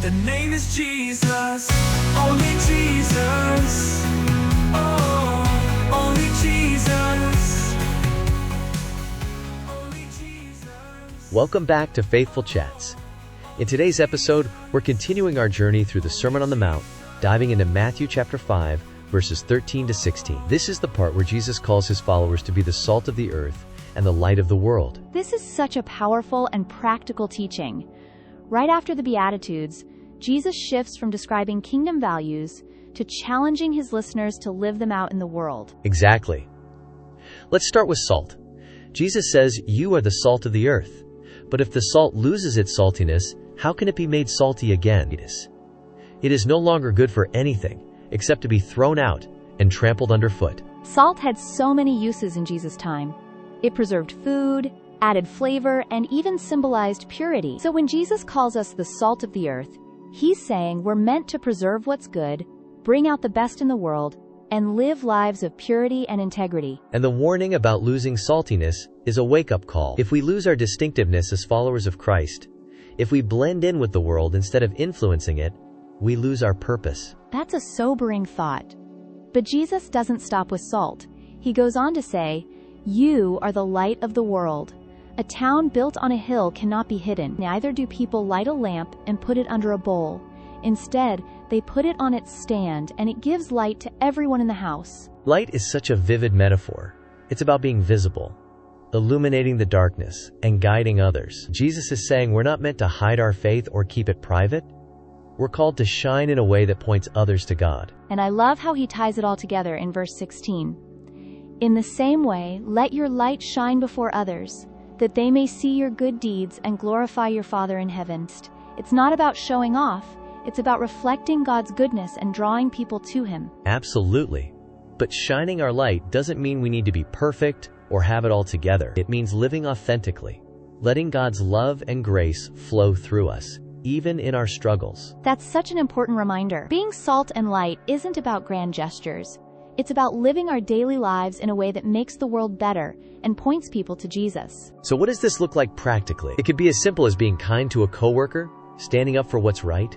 The name is Jesus, only Jesus. Oh, only Jesus. Only Jesus. Welcome back to Faithful Chats. In today's episode, we're continuing our journey through the Sermon on the Mount, diving into Matthew chapter 5, verses 13 to 16. This is the part where Jesus calls his followers to be the salt of the earth and the light of the world. This is such a powerful and practical teaching. Right after the Beatitudes, Jesus shifts from describing kingdom values to challenging his listeners to live them out in the world. Exactly. Let's start with salt. Jesus says, "You are the salt of the earth." But if the salt loses its saltiness, how can it be made salty again? It is no longer good for anything except to be thrown out and trampled underfoot. Salt had so many uses in Jesus' time. It preserved food, added flavor, and even symbolized purity. So when Jesus calls us the salt of the earth, he's saying we're meant to preserve what's good, bring out the best in the world, and live lives of purity and integrity. And the warning about losing saltiness is a wake-up call. If we lose our distinctiveness as followers of Christ, if we blend in with the world instead of influencing it, we lose our purpose. That's a sobering thought. But Jesus doesn't stop with salt. He goes on to say, "You are the light of the world. A town built on a hill cannot be hidden. Neither do people light a lamp and put it under a bowl. Instead, they put it on its stand, and it gives light to everyone in the house." Light is such a vivid metaphor. It's about being visible, illuminating the darkness, and guiding others. Jesus is saying we're not meant to hide our faith or keep it private. We're called to shine in a way that points others to God. And I love how he ties it all together in verse 16. "In the same way, let your light shine before others, that they may see your good deeds and glorify your Father in heaven." It's not about showing off. It's about reflecting God's goodness and drawing people to him. Absolutely. But shining our light doesn't mean we need to be perfect or have it all together. It means living authentically, letting God's love and grace flow through us, even in our struggles. That's such an important reminder. Being salt and light isn't about grand gestures. It's about living our daily lives in a way that makes the world better and points people to Jesus. So what does this look like practically? It could be as simple as being kind to a coworker, standing up for what's right,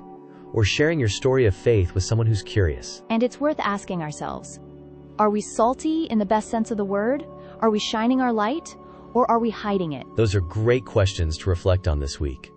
or sharing your story of faith with someone who's curious. And it's worth asking ourselves, are we salty in the best sense of the word? Are we shining our light? Or are we hiding it? Those are great questions to reflect on this week.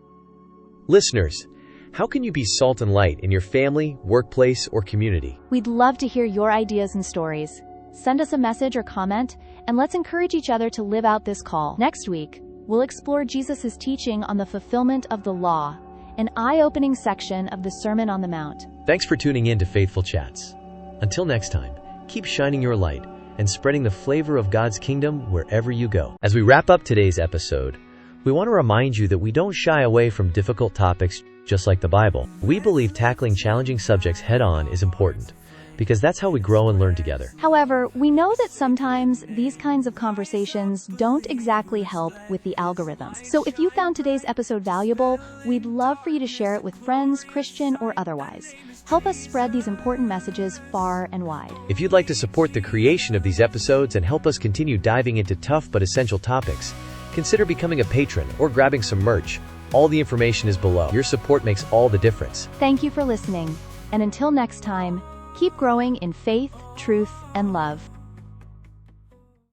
Listeners, how can you be salt and light in your family, workplace, or community? We'd love to hear your ideas and stories. Send us a message or comment, and let's encourage each other to live out this call. Next week, we'll explore Jesus' teaching on the fulfillment of the law, an eye-opening section of the Sermon on the Mount. Thanks for tuning in to Faithful Chats. Until next time, keep shining your light and spreading the flavor of God's kingdom wherever you go. As we wrap up today's episode, we want to remind you that we don't shy away from difficult topics just like the Bible. We believe tackling challenging subjects head-on is important, because that's how we grow and learn together. However, we know that sometimes these kinds of conversations don't exactly help with the algorithms. So if you found today's episode valuable, we'd love for you to share it with friends, Christian or otherwise. Help us spread these important messages far and wide. If you'd like to support the creation of these episodes and help us continue diving into tough but essential topics, consider becoming a patron or grabbing some merch. All the information is below. Your support makes all the difference. Thank you for listening. And until next time, keep growing in faith, truth, and love.